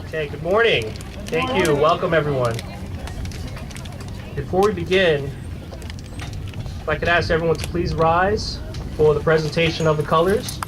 Okay, good morning. Thank you. Welcome, everyone. Before we begin, if I could ask everyone to please rise for the presentation of the colors.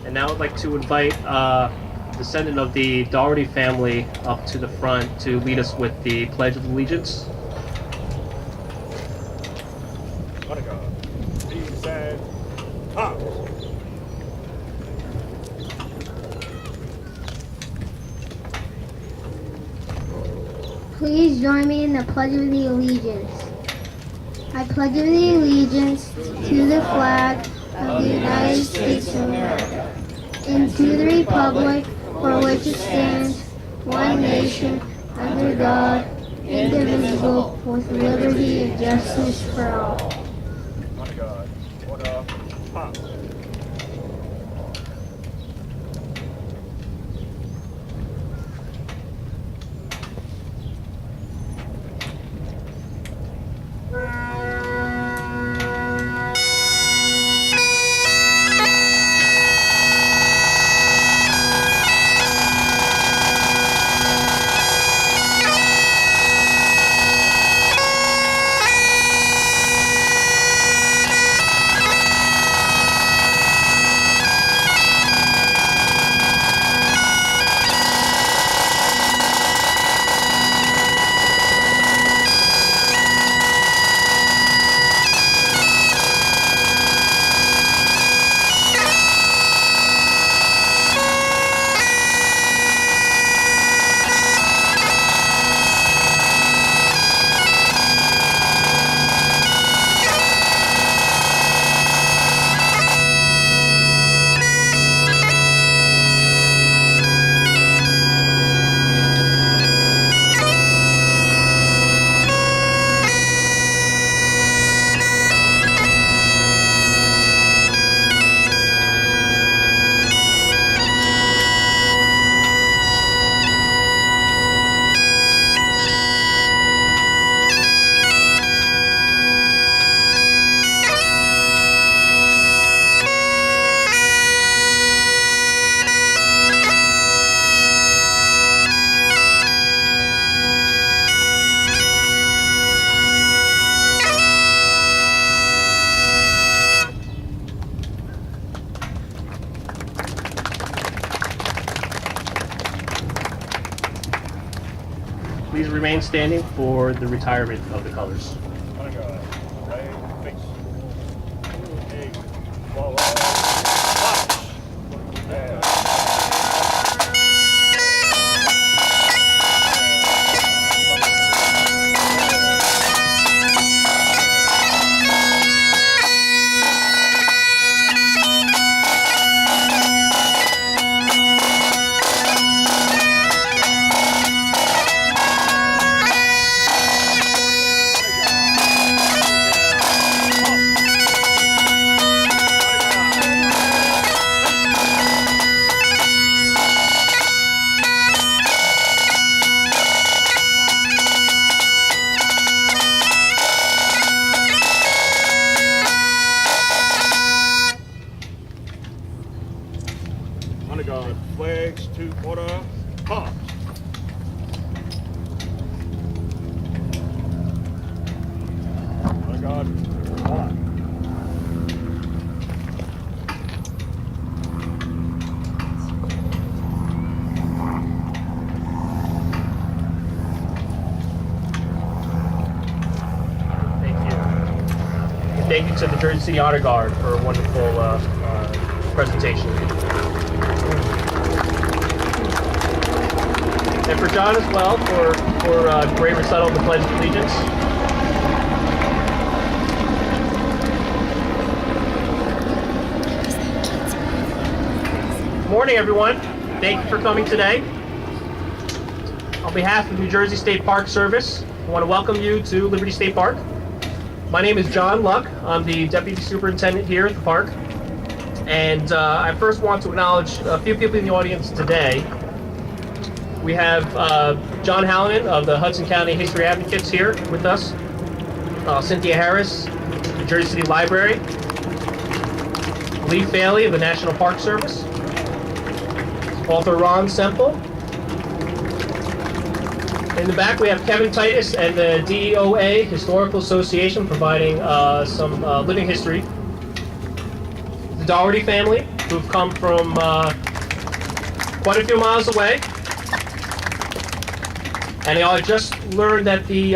And now I'd like to invite a descendant of the Doherty family up to the front to lead us with the Pledge of Allegiance. Please join me in the Pledge of the Allegiance. I pledge the allegiance to the flag of the United States of America and to the republic for which it stands, one nation, under God, indivisible, with liberty and justice for all. Please remain standing for the retirement of the colors. thank you to the Jersey City Honor Guard for a wonderful presentation. And for John as well for great recital of the Pledge of Allegiance. Good morning, everyone. Thank you for coming today. On behalf of New Jersey State Park Service, I want to welcome you to Liberty State Park. My name is John Luck. I'm the Deputy Superintendent here at the park. And I first want to acknowledge a few people in the audience today. We have John Hallinan of the Hudson County History Advocates here with us. Cynthia Harris, the Jersey City Library. Lee Faley of the National Park Service. Author Ron Semple. In the back, we have Kevin Titus and the DOA Historical Association providing some living history. The Doherty family, who've come from quite a few miles away. And I just learned that the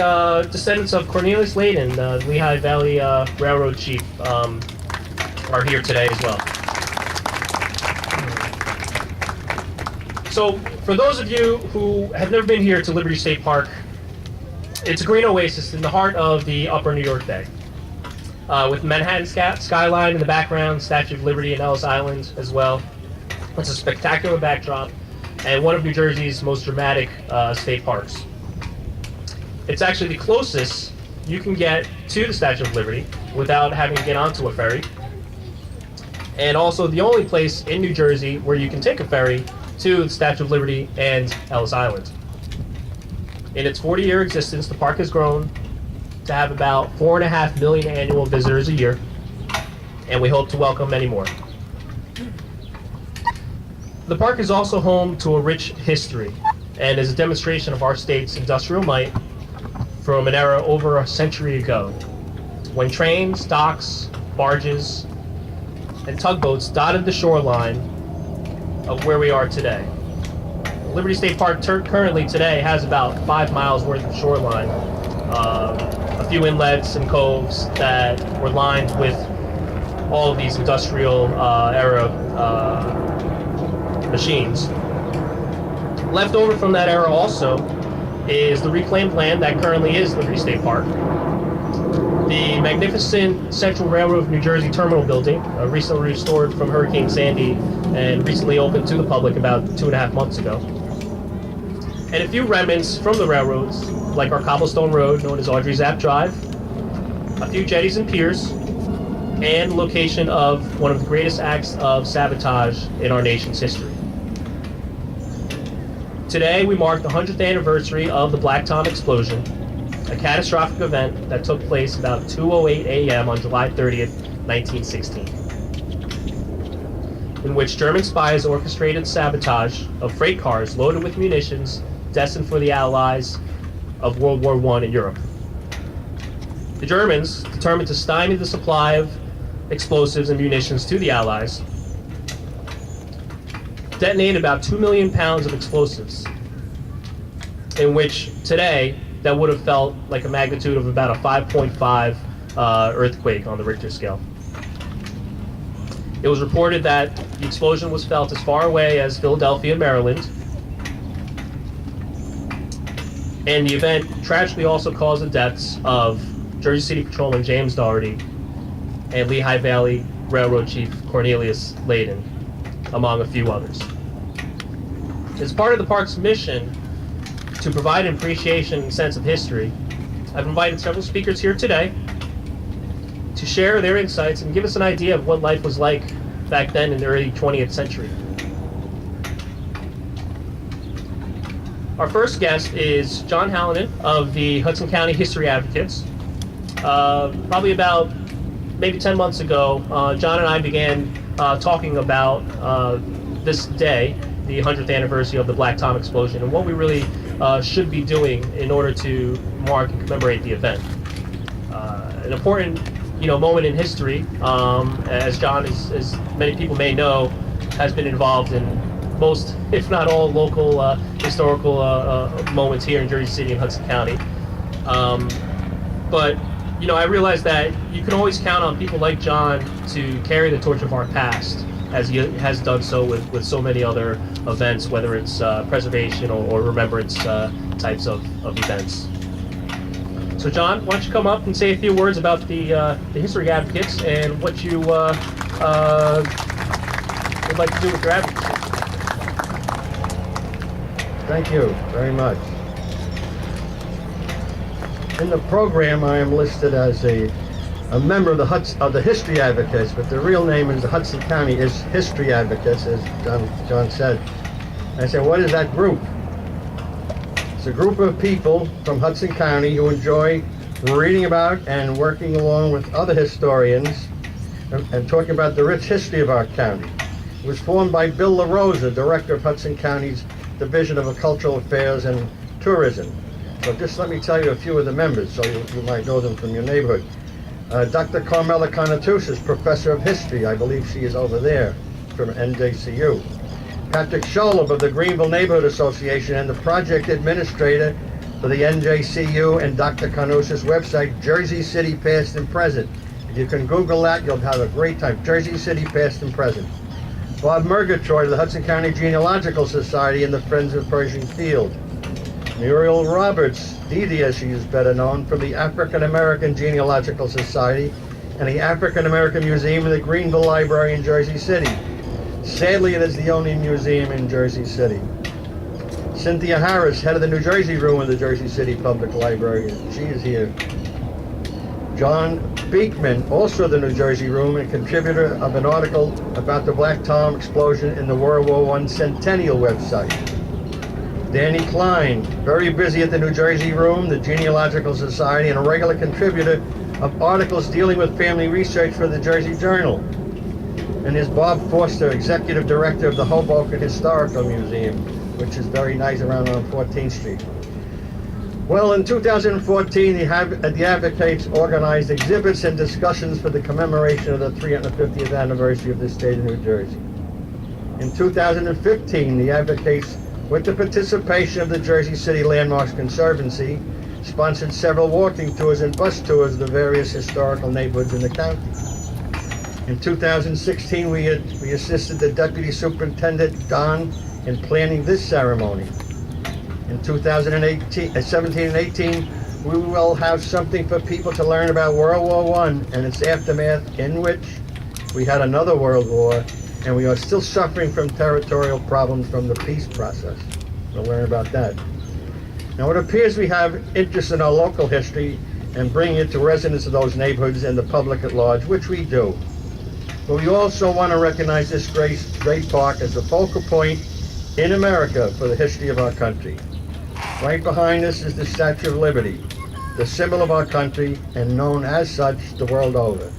descendants of Cornelius Layden, the Lehigh Valley Railroad chief, are here today as well. So, for those of you who have never been here to Liberty State Park, it's a green oasis in the heart of the Upper New York Bay. With Manhattan skyline in the background, Statue of Liberty and Ellis Island as well. It's a spectacular backdrop and one of New Jersey's most dramatic state parks. It's actually the closest you can get to the Statue of Liberty without having to get onto a ferry. And also the only place in New Jersey where you can take a ferry to the Statue of Liberty and Ellis Island. In its 40-year existence, the park has grown to have about 4.5 million annual visitors a year, and we hope to welcome many more. The park is also home to a rich history and is a demonstration of our state's industrial might from an era over a century ago, when trains, docks, barges, and tugboats dotted the shoreline of where we are today. Liberty State Park currently today has about 5 miles worth of shoreline, a few inlets and coves that were lined with all of these industrial era machines. Left over from that era also is the reclaimed land that currently is Liberty State Park. The magnificent Central Railroad of New Jersey terminal building, recently restored from Hurricane Sandy and recently opened to the public about 2.5 months ago. And a few remnants from the railroads, like our cobblestone road known as Audrey Zapp Drive, a few jetties and piers, and location of one of the greatest acts of sabotage in our nation's history. Today, we mark the 100th anniversary of the Black Tom explosion, a catastrophic event that took place about 2:08 a.m. on July 30th, 1916, in which German spies orchestrated sabotage of freight cars loaded with munitions destined for the Allies of World War I in Europe. The Germans, determined to stymie the supply of explosives and munitions to the Allies, detonated about 2 million pounds of explosives, in which today that would have felt like a magnitude of about a 5.5 earthquake on the Richter scale. It was reported that the explosion was felt as far away as Philadelphia, Maryland, and the event tragically also caused the deaths of Jersey City Patrolman James Doherty and Lehigh Valley Railroad Chief Cornelius Layden, among a few others. As part of the park's mission to provide an appreciation and sense of history, I've invited several speakers here today to share their insights and give us an idea of what life was like back then in the early 20th century. Our first guest is John Hallinan of the Hudson County History Advocates. Probably about maybe 10 months ago, John and I began talking about this day, the 100th anniversary of the Black Tom explosion, and what we really should be doing in order to mark and commemorate the event. An important, moment in history, as John, as many people may know, has been involved in most, if not all, local historical moments here in Jersey City and Hudson County. But I realize that you can always count on people like John to carry the torch of our past, as he has done so with so many other events, whether it's preservation or remembrance types of events. So John, why don't you come up and say a few words about the history advocates and what you would like to do with your advocacy. Thank you very much. In the program, I am listed as a member of the History Advocates, but the real name is the Hudson County History Advocates, as John said. And I said, what is that group? It's a group of people from Hudson County who enjoy reading about and working along with other historians and talking about the rich history of our county. It was formed by Bill LaRosa, director of Hudson County's Division of Cultural Affairs and Tourism. So just let me tell you a few of the members so you might know them from your neighborhood. Dr. Carmela Conatus is professor of history. I believe she is over there from NJCU. Patrick Sholub of the Greenville Neighborhood Association and the project administrator for the NJCU and Dr. Conatus website, Jersey City Past and Present. If you can Google that, you'll have a great time. Jersey City Past and Present. Bob Murgatroyd of the Hudson County Genealogical Society and the Friends of Pershing Field. Muriel Roberts, Didi as she is better known, from the African American Genealogical Society and the African American Museum in the Greenville Library in Jersey City. Sadly, it is the only museum in Jersey City. Cynthia Harris, head of the New Jersey Room of the Jersey City Public Library. She is here. John Beekman, also of the New Jersey Room and contributor of an article about the Black Tom explosion in the World War I Centennial website. Danny Klein, very busy at the New Jersey Room, the Genealogical Society, and a regular contributor of articles dealing with family research for the Jersey Journal. And there's Bob Foster, executive director of the Hoboken Historical Museum, which is very nice around on 14th Street. Well, in 2014, the Advocates organized exhibits and discussions for the commemoration of the 350th anniversary of the state of New Jersey. In 2015, the Advocates, with the participation of the Jersey City Landmarks Conservancy, sponsored several walking tours and bus tours of the various historical neighborhoods in the county. In 2016, we assisted the Deputy Superintendent, Don, in planning this ceremony. In 2017 and 18, we will have something for people to learn about World War I and its aftermath, in which we had another World War, and we are still suffering from territorial problems from the peace process. We'll learn about that. Now, it appears we have interest in our local history and bringing it to residents of those neighborhoods and the public at large, which we do. But we also want to recognize this great park as a focal point in America for the history of our country. Right behind us is the Statue of Liberty, the symbol of our country and known as such the world over.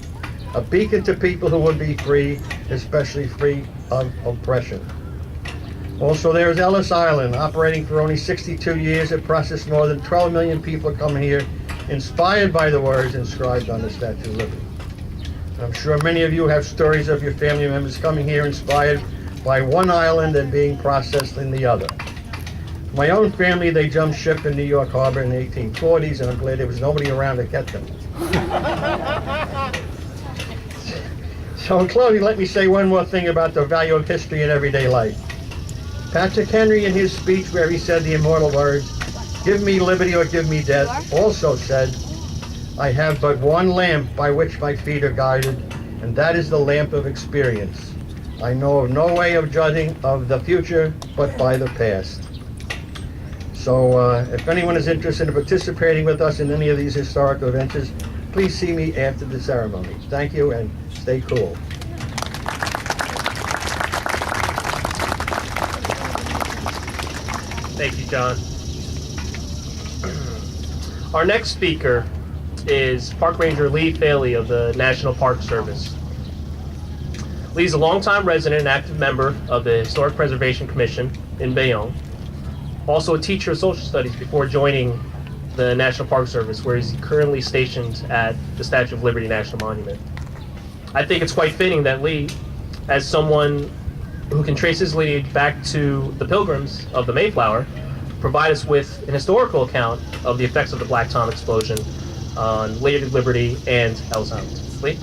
A beacon to people who would be free, especially free of oppression. Also, there is Ellis Island, operating for only 62 years. It processed more than 12 million people coming here, inspired by the words inscribed on the Statue of Liberty. I'm sure many of you have stories of your family members coming here inspired by one island and being processed in the other. My own family, they jumped ship in New York Harbor in the 1840s, and I'm glad there was nobody around to get them. So in closing, let me say one more thing about the value of history in everyday life. Patrick Henry, in his speech where he said the immortal words, "Give me liberty or give me death," also said, "I have but one lamp by which my feet are guided, and that is the lamp of experience. I know of no way of judging of the future but by the past." So if anyone is interested in participating with us in any of these historical adventures, please see me after the ceremony. Thank you, and stay cool. Thank you, John. Our next speaker is Park Ranger Lee Faley of the National Park Service. Lee's a longtime resident and active member of the Historic Preservation Commission in Bayonne. Also a teacher of social studies before joining the National Park Service, where he's currently stationed at the Statue of Liberty National Monument. I think it's quite fitting that Lee, as someone who can trace his lineage back to the Pilgrims of the Mayflower, provide us with an historical account of the effects of the Black Tom explosion on Lady Liberty and Ellis Island. Lee?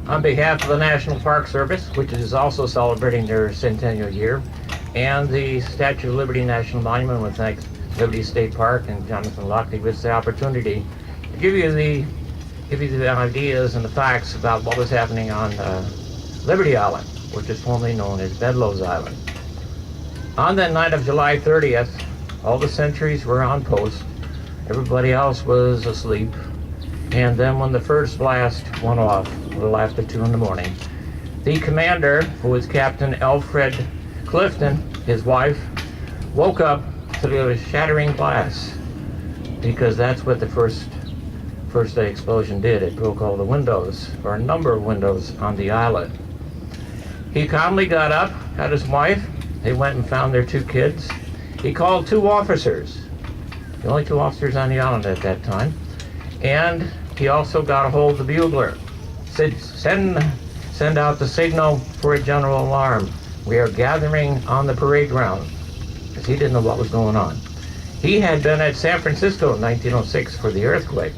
On behalf of the National Park Service, which is also celebrating their centennial year, and the Statue of Liberty National Monument, we thank Liberty State Park and Jonathan Lockley with the opportunity to give you the ideas and the facts about what was happening on Liberty Island, which is formerly known as Bedloe's Island. On that night of July 30th, all the sentries were on post. Everybody else was asleep. And then when the first blast went off, a little after 2 in the morning, the commander, who was Captain Alfred Clifton, his wife, woke up to the shattering blast, because that's what the first day explosion did. It broke all the windows, or a number of windows on the island. He calmly got up, had his wife. They went and found their 2 kids. He called 2 officers, the only 2 officers on the island at that time, and he also got a hold of the bugler. Said, send out the signal for a general alarm. We are gathering on the parade ground, because he didn't know what was going on. He had been at San Francisco in 1906 for the earthquake,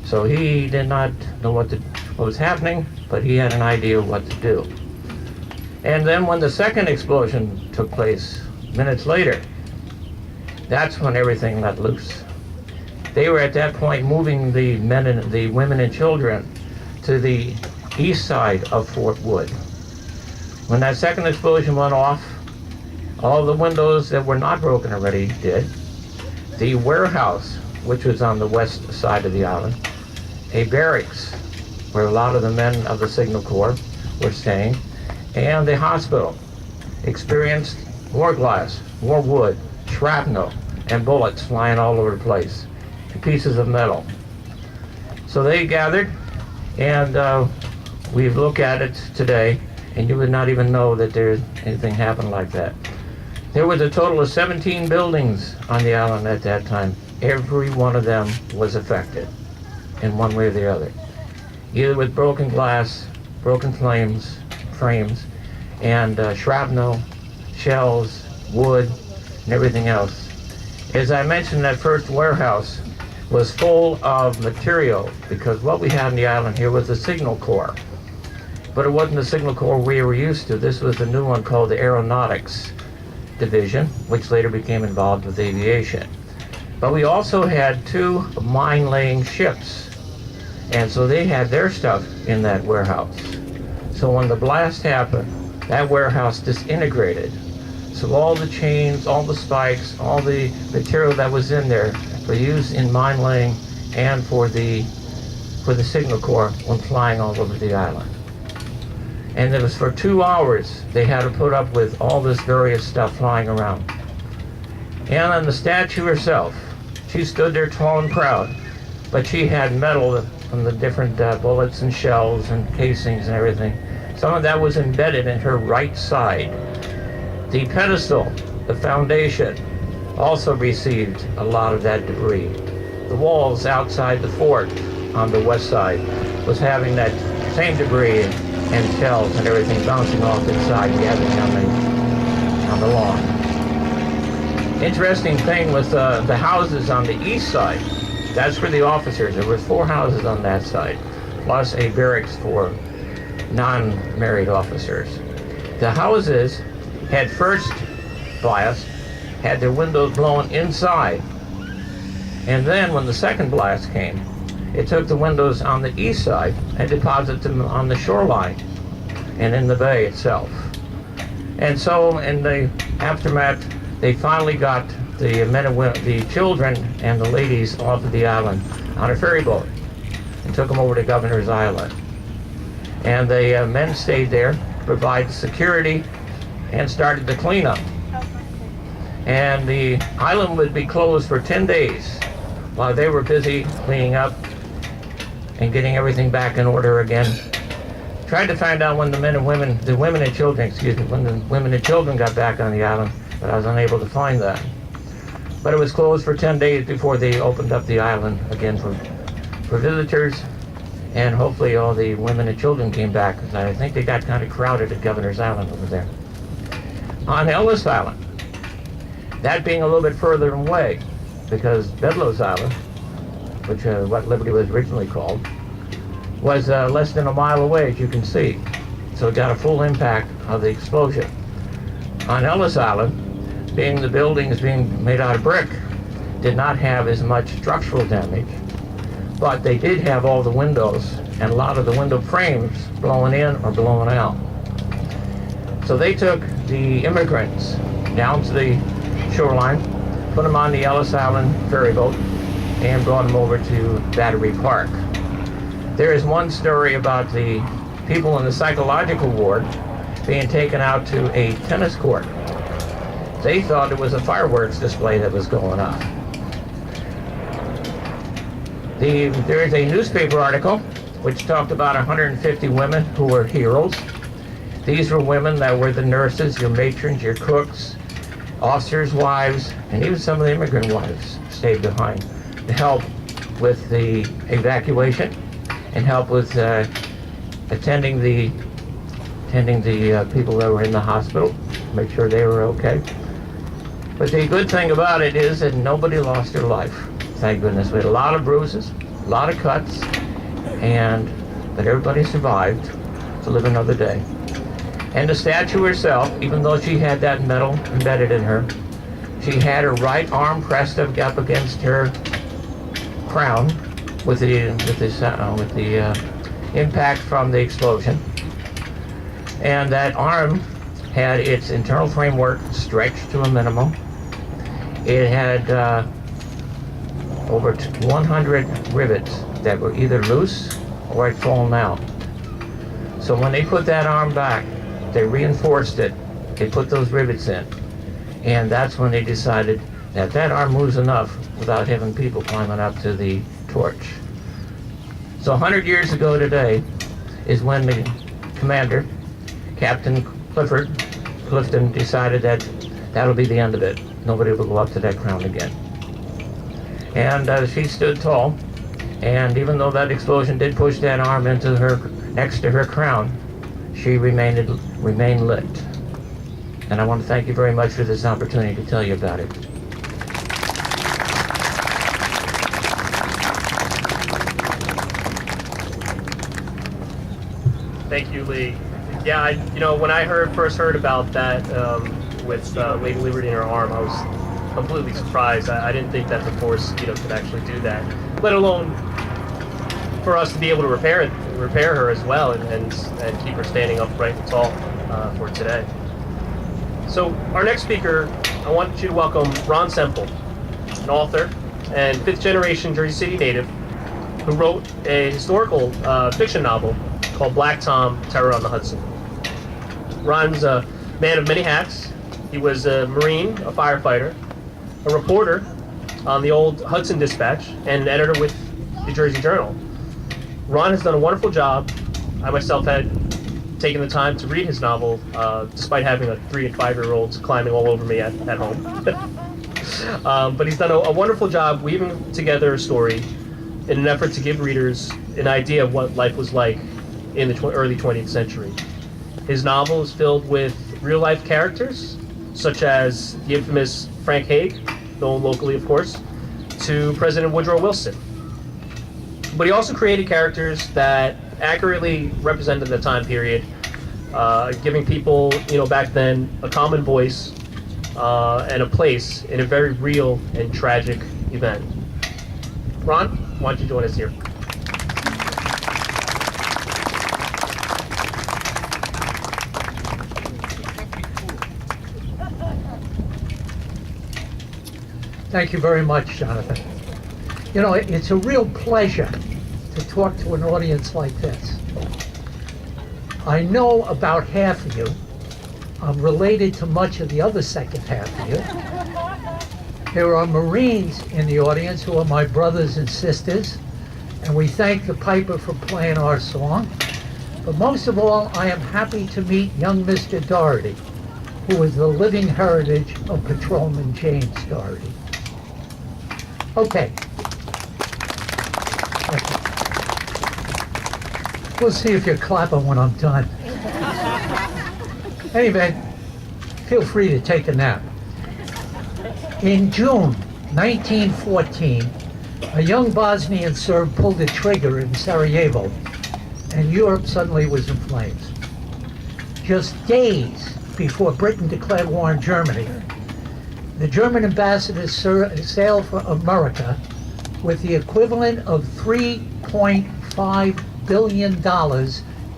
so he did not know what was happening, but he had an idea of what to do. And then when the second explosion took place, minutes later, that's when everything let loose. They were at that point moving the women and children to the east side of Fort Wood. When that second explosion went off, all the windows that were not broken already did. The warehouse, which was on the west side of the island, a barracks where a lot of the men of the Signal Corps were staying, and the hospital experienced more glass, more wood, shrapnel, and bullets flying all over the place, and pieces of metal. So they gathered, and we look at it today, and you would not even know that there's anything happened like that. There was a total of 17 buildings on the island at that time. Every one of them was affected in one way or the other, either with broken glass, broken frames, and shrapnel, shells, wood, and everything else. As I mentioned, that first warehouse was full of material, because what we had on the island here was the Signal Corps. But it wasn't the Signal Corps we were used to. This was the new one called the Aeronautics Division, which later became involved with aviation. But we also had 2 mine-laying ships, and so they had their stuff in that warehouse. So when the blast happened, that warehouse disintegrated. So all the chains, all the spikes, all the material that was in there for use in mine laying and for the Signal Corps when flying all over the island. And it was for 2 hours they had to put up with all this various stuff flying around. And then the statue herself, she stood there tall and proud, but she had metal from the different bullets and shells and casings and everything. Some of that was embedded in her right side. The pedestal, the foundation, also received a lot of that debris. The walls outside the fort on the west side was having that same debris and shells and everything bouncing off its side, gathering on the lawn. Interesting thing with the houses on the east side, that's for the officers. There were 4 houses on that side, plus a barracks for non-married officers. The houses had first blast, had their windows blown inside, and then when the second blast came, it took the windows on the east side and deposited them on the shoreline and in the bay itself. And so in the aftermath, they finally got the men and women, the children and the ladies off of the island on a ferry boat and took them over to Governor's Island. And the men stayed there to provide security and started the cleanup. And the island would be closed for 10 days while they were busy cleaning up and getting everything back in order again. Tried to find out when the women and children got back on the island, but I was unable to find that. But it was closed for 10 days before they opened up the island again for visitors, and hopefully all the women and children came back, because I think they got kind of crowded at Governor's Island over there. On Ellis Island, That being a little bit further away, because Bedloe's Island, which what Liberty was originally called, was less than a mile away, as you can see. So it got a full impact of the explosion. On Ellis Island, being the buildings being made out of brick, did not have as much structural damage, but they did have all the windows and a lot of the window frames blowing in or blowing out. So they took the immigrants down to the shoreline, put them on the Ellis Island ferry boat, and brought them over to Battery Park. There is one story about the people in the psychological ward being taken out to a tennis court. They thought it was a fireworks display that was going on. There is a newspaper article which talked about 150 women who were heroes. These were women that were the nurses, your matrons, your cooks, officers' wives, and even some of the immigrant wives stayed behind to help with the evacuation and help with attending the people that were in the hospital, make sure they were okay. But the good thing about it is that nobody lost their life. Thank goodness. We had a lot of bruises, a lot of cuts, but everybody survived to live another day. And the statue herself, even though she had that metal embedded in her, she had her right arm pressed up against her crown with the impact from the explosion. And that arm had its internal framework stretched to a minimum. It had over 100 rivets that were either loose or had fallen out. So when they put that arm back, they reinforced it. They put those rivets in. And that's when they decided that that arm moves enough without having people climbing up to the torch. So 100 years ago today is when the commander, Captain Clifton, decided that that'll be the end of it. Nobody will go up to that crown again. And she stood tall, and even though that explosion did push that arm into her, next to her crown, she remained lit. And I want to thank you very much for this opportunity to tell you about it. Thank you, Lee. Yeah, when I first heard about that with Lady Liberty in her arm, I was completely surprised. I didn't think that the force, could actually do that, let alone for us to be able to repair her as well and keep her standing upright and tall for today. So our next speaker, I want you to welcome Ron Semple, an author and fifth-generation Jersey City native who wrote a historical fiction novel called Black Tom, Terror on the Hudson. Ron's a man of many hats. He was a Marine, a firefighter, a reporter on the old Hudson Dispatch, and an editor with the Jersey Journal. Ron has done a wonderful job. I myself had taken the time to read his novel, despite having a 3- and 5-year-olds climbing all over me at home. But he's done a wonderful job weaving together a story in an effort to give readers an idea of what life was like in the early 20th century. His novel is filled with real-life characters, such as the infamous Frank Hague, known locally, of course, to President Woodrow Wilson. But he also created characters that accurately represented the time period, giving people, back then, a common voice and a place in a very real and tragic event. Ron, why don't you join us here? Thank you very much, Jonathan. It's a real pleasure to talk to an audience like this. I know about half of you. I'm related to much of the other second half of you. There are Marines in the audience who are my brothers and sisters, and we thank the piper for playing our song. But most of all, I am happy to meet young Mr. Doherty, who is the living heritage of Patrolman James Doherty. Okay. We'll see if you're clapping when I'm done. Anyway, feel free to take a nap. In June 1914, a young Bosnian Serb pulled the trigger in Sarajevo, and Europe suddenly was in flames. Just days before Britain declared war on Germany, the German ambassador sailed for America with the equivalent of $3.5 billion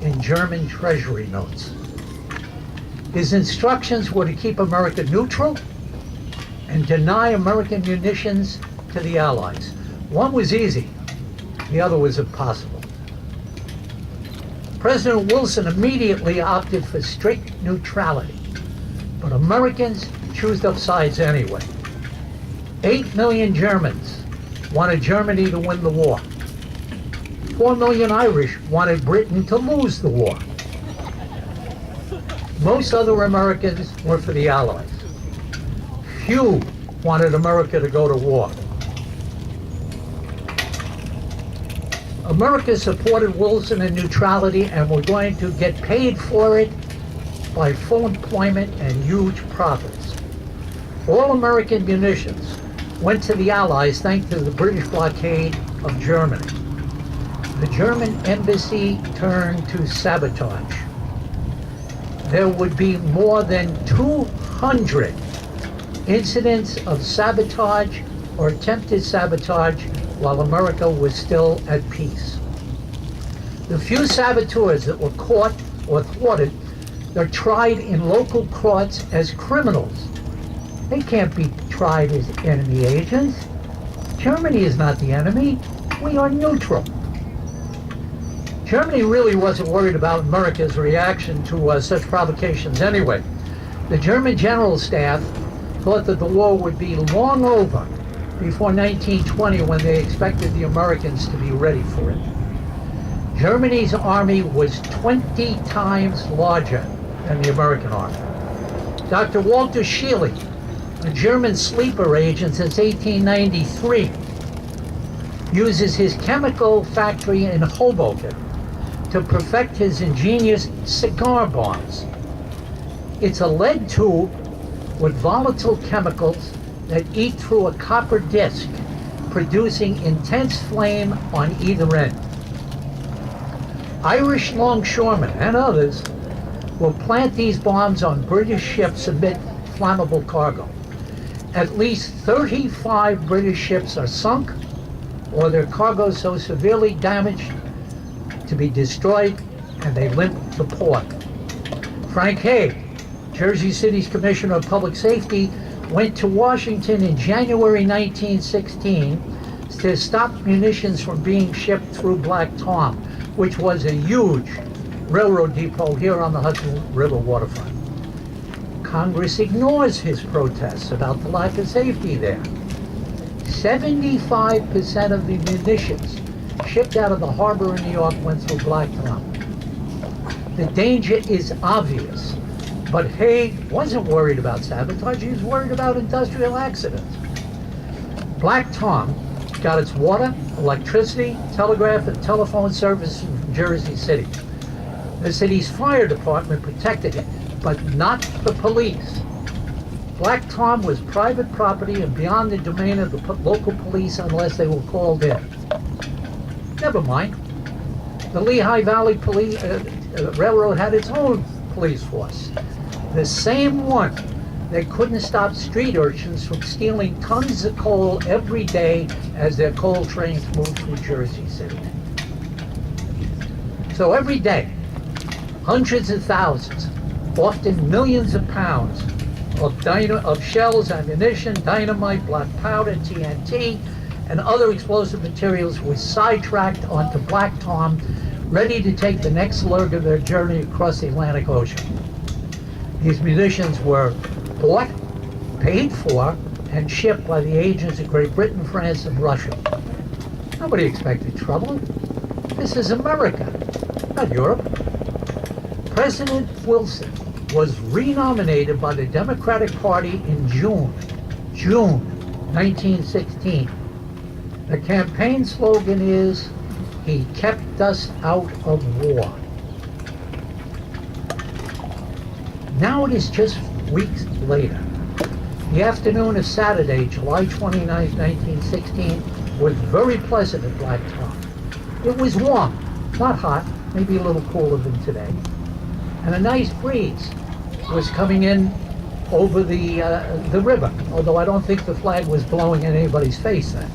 in German treasury notes. His instructions were to keep America neutral and deny American munitions to the Allies. One was easy, the other was impossible. President Wilson immediately opted for strict neutrality, but Americans chose up sides anyway. 8 million Germans wanted Germany to win the war. 4 million Irish wanted Britain to lose the war. Most other Americans were for the Allies. Few wanted America to go to war. America supported Wilson in neutrality and were going to get paid for it by full employment and huge profits. All American munitions went to the Allies thanks to the British blockade of Germany. The German embassy turned to sabotage. There would be more than 200 incidents of sabotage or attempted sabotage while America was still at peace. The few saboteurs that were caught or thwarted are tried in local courts as criminals. They can't be tried as enemy agents. Germany is not the enemy. We are neutral. Germany really wasn't worried about America's reaction to such provocations anyway. The German general staff thought that the war would be long over before 1920 when they expected the Americans to be ready for it. Germany's army was 20 times larger than the American army. Dr. Walter Scheele, a German sleeper agent since 1893, uses his chemical factory in Hoboken to perfect his ingenious cigar bombs. It's a lead tube with volatile chemicals that eat through a copper disc, producing intense flame on either end. Irish longshoremen and others will plant these bombs on British ships amid flammable cargo. At least 35 British ships are sunk or their cargo so severely damaged to be destroyed and they limp to port. Frank Hague, Jersey City's Commissioner of Public Safety, went to Washington in January 1916 to stop munitions from being shipped through Black Tom, which was a huge railroad depot here on the Hudson River waterfront. Congress ignores his protests about the lack of safety there. 75% of the munitions shipped out of the harbor in New York went through Black Tom. The danger is obvious, but Haig wasn't worried about sabotage, he was worried about industrial accidents. Black Tom got its water, electricity, telegraph, and telephone service from Jersey City. The city's fire department protected it, but not the police. Black Tom was private property and beyond the domain of the local police unless they were called in. Never mind. The Lehigh Valley Railroad had its own police force. The same one that couldn't stop street urchins from stealing tons of coal every day as their coal trains moved through Jersey City. So every day, hundreds of thousands, often millions of pounds of shells, ammunition, dynamite, black powder, TNT, and other explosive materials were sidetracked onto Black Tom, ready to take the next leg of their journey across the Atlantic Ocean. These munitions were bought, paid for, and shipped by the agents of Great Britain, France, and Russia. Nobody expected trouble. This is America, not Europe. President Wilson was renominated by the Democratic Party in June 1916. The campaign slogan is, "He kept us out of war." Now it is just weeks later, The afternoon of Saturday, July 29, 1916, was very pleasant at Black Top. It was warm, not hot, maybe a little cooler than today, and a nice breeze was coming in over the river, although I don't think the flag was blowing in anybody's face then.